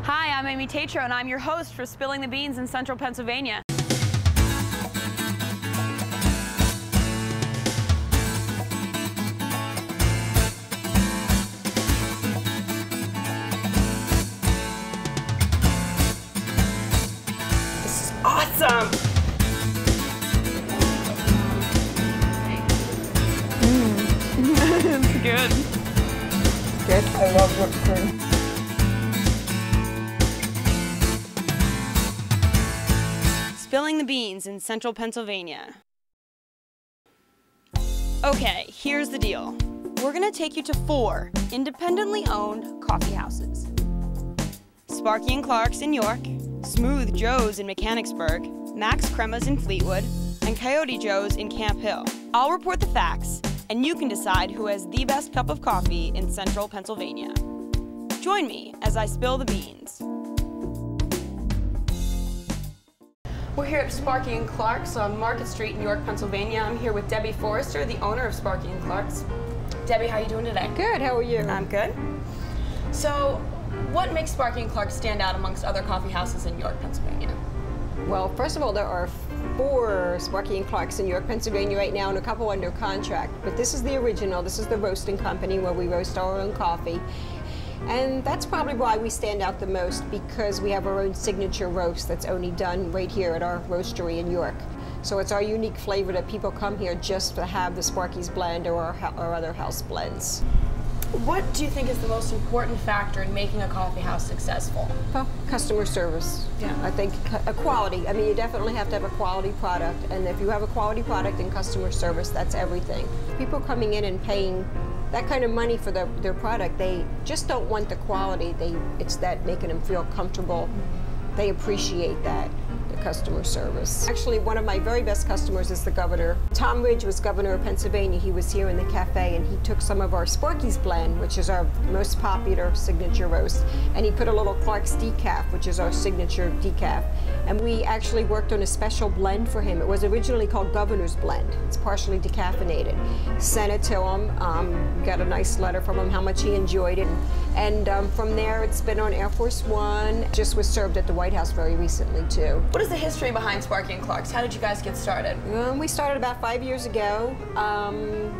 Hi, I'm Aimee Tetreault, and I'm your host for Spilling the Beans in Central Pennsylvania. This is awesome! It's good. Good. I love whipped cream. Spilling the Beans in Central Pennsylvania. Okay, here's the deal. We're gonna take you to 4 independently owned coffee houses. Sparky and Clark's in York, Smooth Joe's in Mechanicsburg, Max Crema's in Fleetwood, and Coyote Joe's in Camp Hill. I'll report the facts, and you can decide who has the best cup of coffee in Central Pennsylvania. Join me as I spill the beans. We're here at Sparky and Clark's on Market Street in York, Pennsylvania. I'm here with Debbie Forrester, the owner of Sparky and Clark's. Debbie, how are you doing today? Good, how are you? I'm good. So, what makes Sparky and Clark's stand out amongst other coffee houses in York, Pennsylvania? Well, first of all, there are 4 Sparky and Clark's in York, Pennsylvania right now and a couple under contract. But this is the original. This is the roasting company where we roast our own coffee. And that's probably why we stand out the most, because we have our own signature roast that's only done right here at our roastery in York. So it's our unique flavor that people come here just to have the Sparky's blend or our other house blends. What do you think is the most important factor in making a coffee house successful? Well, customer service. Yeah. I think a quality. I mean, you definitely have to have a quality product, and if you have a quality product and customer service, that's everything. People coming in and paying that kind of money for their product, they just don't want the quality. It's that making them feel comfortable. They appreciate that, the customer service. Actually, one of my very best customers is the governor. Tom Ridge was governor of Pennsylvania. He was here in the cafe, and he took some of our Sparky's blend, which is our most popular signature roast, and he put a little Clark's decaf, which is our signature decaf. And we actually worked on a special blend for him. It was originally called Governor's Blend. It's partially decaffeinated. Sent it to him, got a nice letter from him how much he enjoyed it. And from there, it's been on Air Force One. Just was served at the White House very recently, too. What is the history behind Sparky and Clark's? How did you guys get started? We started about 5 years ago.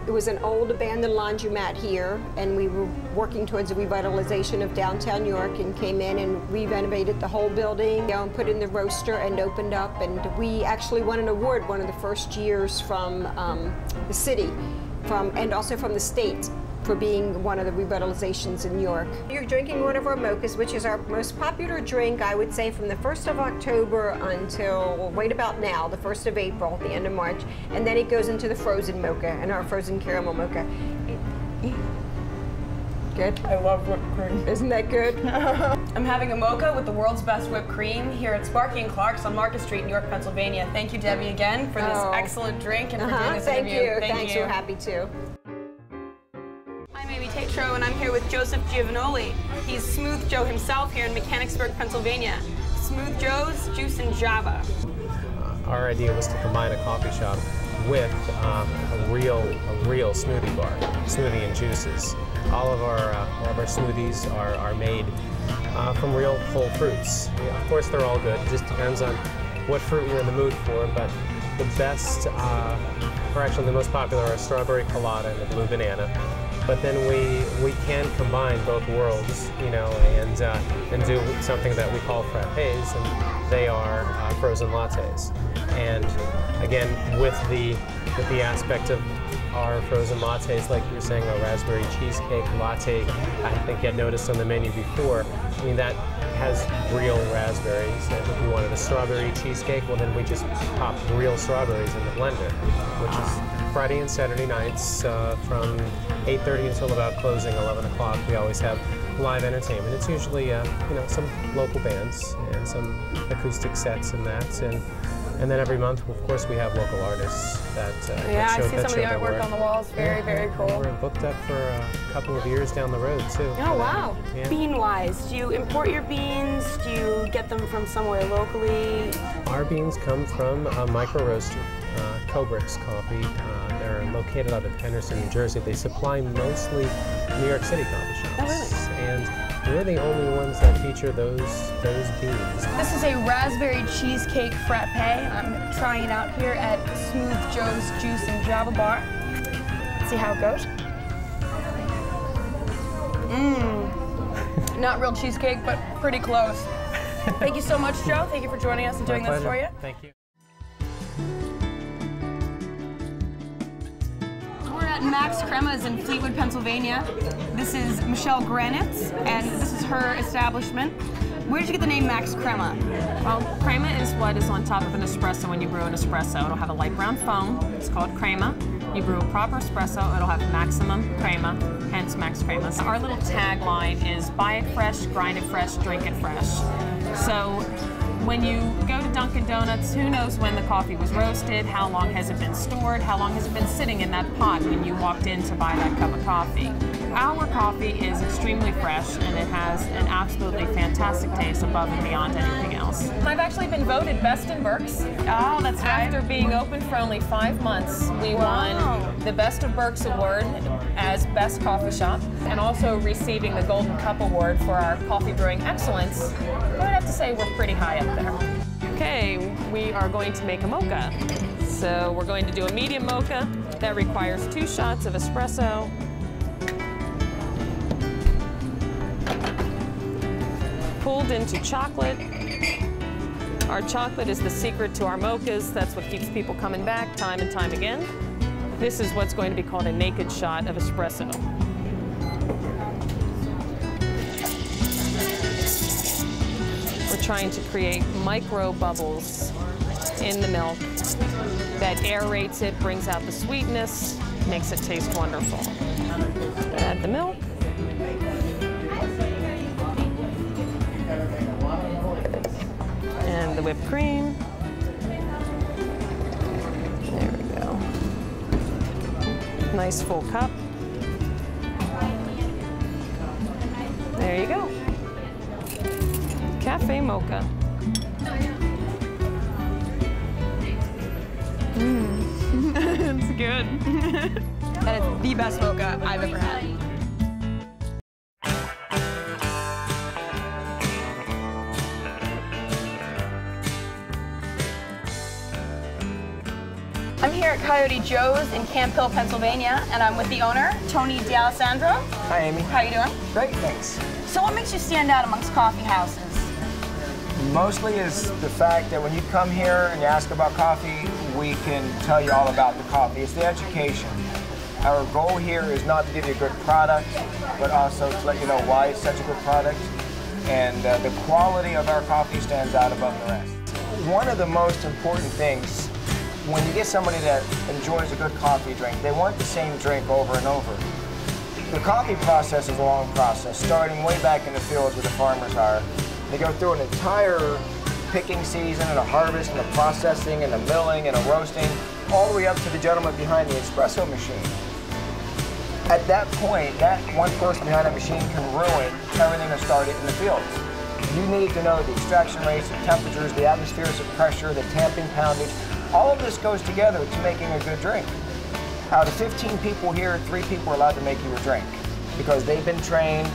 It was an old abandoned laundromat here, and we were working towards the revitalization of downtown York, and came in and re-renovated the whole building, and put in the roaster and opened up, and we actually won an award one of the first years from the city, and also from the state, for being one of the revitalizations in York. You're drinking one of our mochas, which is our most popular drink, I would say, from the 1st of October until, well, right about now, the 1st of April, the end of March, and then it goes into the frozen mocha and our frozen caramel mocha. Good? I love whipped cream. Isn't that good? I'm having a mocha with the world's best whipped cream here at Sparky and Clark's on Market Street in York, Pennsylvania. Thank you, Debbie, again for this excellent drink and for doing this interview. Thanks, we're happy to. I'm Aimee Tetreault, and I'm here with Joseph Giovanoli. He's Smooth Joe himself here in Mechanicsburg, Pennsylvania. Smooth Joe's Juice and Java. Our idea was to combine a coffee shop with a real smoothie bar, smoothie and juices. All of our smoothies are made from real whole fruits. Yeah, of course, they're all good. It just depends on what fruit you're in the mood for. But the best, or actually the most popular, are strawberry colada and the blue banana. But then we can combine both worlds, you know, and do something that we call frappes, and they are frozen lattes. And again, with the aspect of our frozen lattes, like you were saying, a raspberry cheesecake latte, I think you had noticed on the menu before. I mean, that has real raspberries. And if you wanted a strawberry cheesecake, well, then we just pop real strawberries in the blender, which is Friday and Saturday nights from 8:30 until about closing 11 o'clock. We always have live entertainment. It's usually you know, some local bands and some acoustic sets and that. And then every month, of course, we have local artists that yeah, that show, I see some of the artwork on the walls. Very, very cool. We're booked up for a couple of years down the road, too. Oh, wow. Yeah. Bean-wise, do you import your beans? Do you get them from somewhere locally? Our beans come from a micro roaster, Cobricks Coffee. They're located out of Henderson, New Jersey. They supply mostly New York City coffee shops. Oh, really? And we're the only ones that feature those beans. This is a raspberry cheesecake frappe. I'm trying it out here at Smooth Joe's Juice and Java Bar. Let's see how it goes. Not real cheesecake, but pretty close. Thank you so much, Joe. Thank you for joining us and doing this for you. Thank you. We're at Max Crema's in Fleetwood, Pennsylvania. This is Michelle Granitz, and this is her establishment. Where did you get the name Max Crema? Well, crema is what is on top of an espresso when you brew an espresso. It'll have a light brown foam. It's called crema. You brew a proper espresso, it'll have maximum crema, hence Max Crema. So our little tagline is buy it fresh, grind it fresh, drink it fresh. So when you go to Dunkin' Donuts, who knows when the coffee was roasted, how long has it been stored, how long has it been sitting in that pot when you walked in to buy that cup of coffee. Our coffee is extremely fresh and it has an absolutely fantastic taste above and beyond anything else. I've actually been voted best in Berks. Oh, that's right. After being open for only 5 months, we won the Best of Berks Award as Best Coffee Shop and also receiving the Golden Cup Award for our coffee brewing excellence. I would have to say we're pretty high up there. Okay, we are going to make a mocha. So we're going to do a medium mocha that requires 2 shots of espresso, pulled into chocolate. Our chocolate is the secret to our mochas. That's what keeps people coming back time and time again. This is what's going to be called a naked shot of espresso. We're trying to create micro bubbles in the milk that aerates it, brings out the sweetness, makes it taste wonderful. Add the milk. And the whipped cream. There we go. Nice full cup. There you go. Cafe mocha. It's good. That is the best mocha I've ever had. I'm here at Coyote Joe's in Camp Hill, Pennsylvania, and I'm with the owner, Tony D'Alessandro. Hi, Amy. How you doing? Great, thanks. So what makes you stand out amongst coffee houses? Mostly is the fact that when you come here and you ask about coffee, we can tell you all about the coffee. It's the education. Our goal here is not to give you a good product, but also to let you know why it's such a good product. And the quality of our coffee stands out above the rest. One of the most important things, when you get somebody that enjoys a good coffee drink, they want the same drink over and over. The coffee process is a long process, starting way back in the fields where the farmers are. They go through an entire picking season and a harvest and a processing and a milling and a roasting, all the way up to the gentleman behind the espresso machine. At that point, that one person behind that machine can ruin everything that started in the fields. You need to know the extraction rates, the temperatures, the atmospheric pressure, the tamping poundage. All of this goes together to making a good drink. Out of 15 people here, 3 people are allowed to make you a drink because they've been trained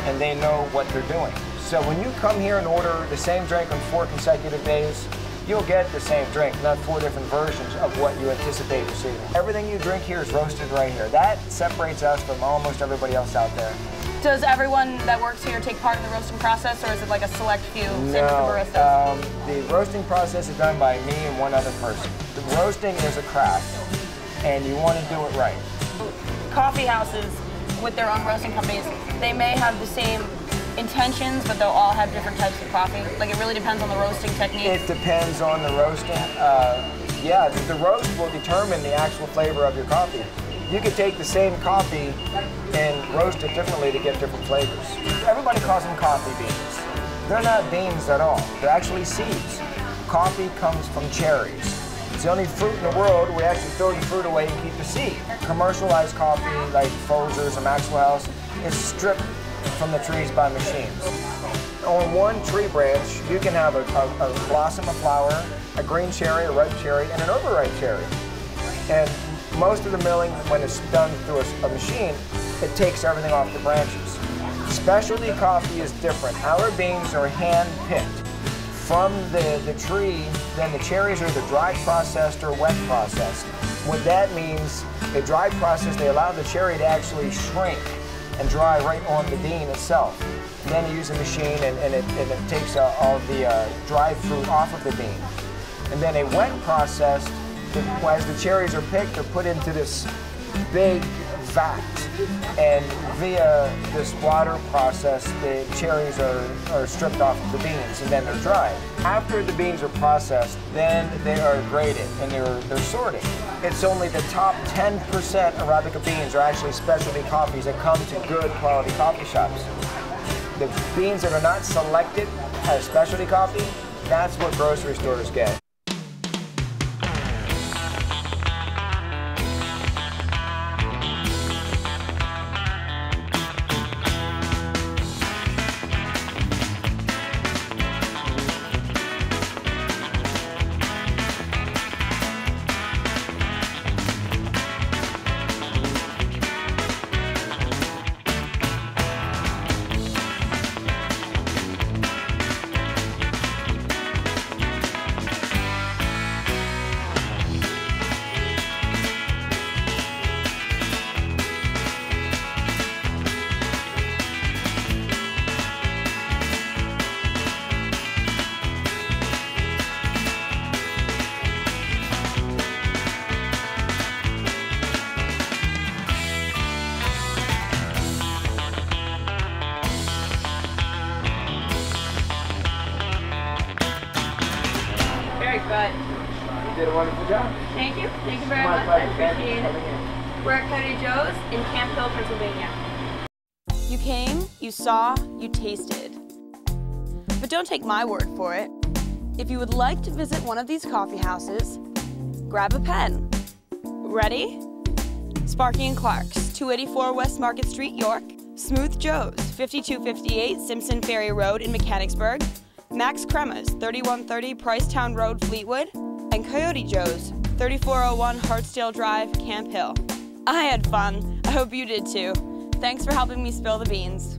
and they know what they're doing. So when you come here and order the same drink on 4 consecutive days, you'll get the same drink, not 4 different versions of what you anticipate receiving. Everything you drink here is roasted right here. That separates us from almost everybody else out there. Does everyone that works here take part in the roasting process, or is it like a select few, same with the baristas? No, the roasting process is done by me and one other person. The roasting is a craft, and you want to do it right. Coffee houses with their own roasting companies, they may have the same intentions, but they'll all have different types of coffee. Like, it really depends on the roasting technique. It depends on the roasting. Yeah, the roast will determine the actual flavor of your coffee. You could take the same coffee and roast it differently to get different flavors. Everybody calls them coffee beans. They're not beans at all. They're actually seeds. Coffee comes from cherries. It's the only fruit in the world where we actually throw the fruit away and keep the seed. Commercialized coffee, like Folgers or Maxwell House, is stripped from the trees by machines. On one tree branch, you can have a blossom of flower, a green cherry, a ripe cherry, and an overripe cherry. And most of the milling, when it's done through a machine, it takes everything off the branches. Specialty coffee is different. Our beans are hand-picked from the tree, then the cherries are either dry processed or wet processed. What that means, the dry process, they allow the cherry to actually shrink and dry right on the bean itself. And then you use a machine and it takes all the dried fruit off of the bean. And then a wet process, as the cherries are picked, they're put into this big vat. And via this water process, the cherries are stripped off of the beans and then they're dried. After the beans are processed, then they are graded and they're sorted. It's only the top 10% Arabica beans are actually specialty coffees that come to good quality coffee shops. The beans that are not selected as specialty coffee, that's what grocery stores get. Good. You did a wonderful job. Thank you. Thank you very much. I appreciate it. We're at Cody Joe's in Camp Hill, Pennsylvania. You came, you saw, you tasted. But don't take my word for it. If you would like to visit one of these coffee houses, grab a pen. Ready? Sparky & Clark's, 284 West Market Street, York. Smooth Joe's, 5258 Simpson Ferry Road in Mechanicsburg. Max Crema's, 3130 Pricetown Road, Fleetwood. And Coyote Joe's, 3401 Hartsdale Drive, Camp Hill. I had fun. I hope you did too. Thanks for helping me spill the beans.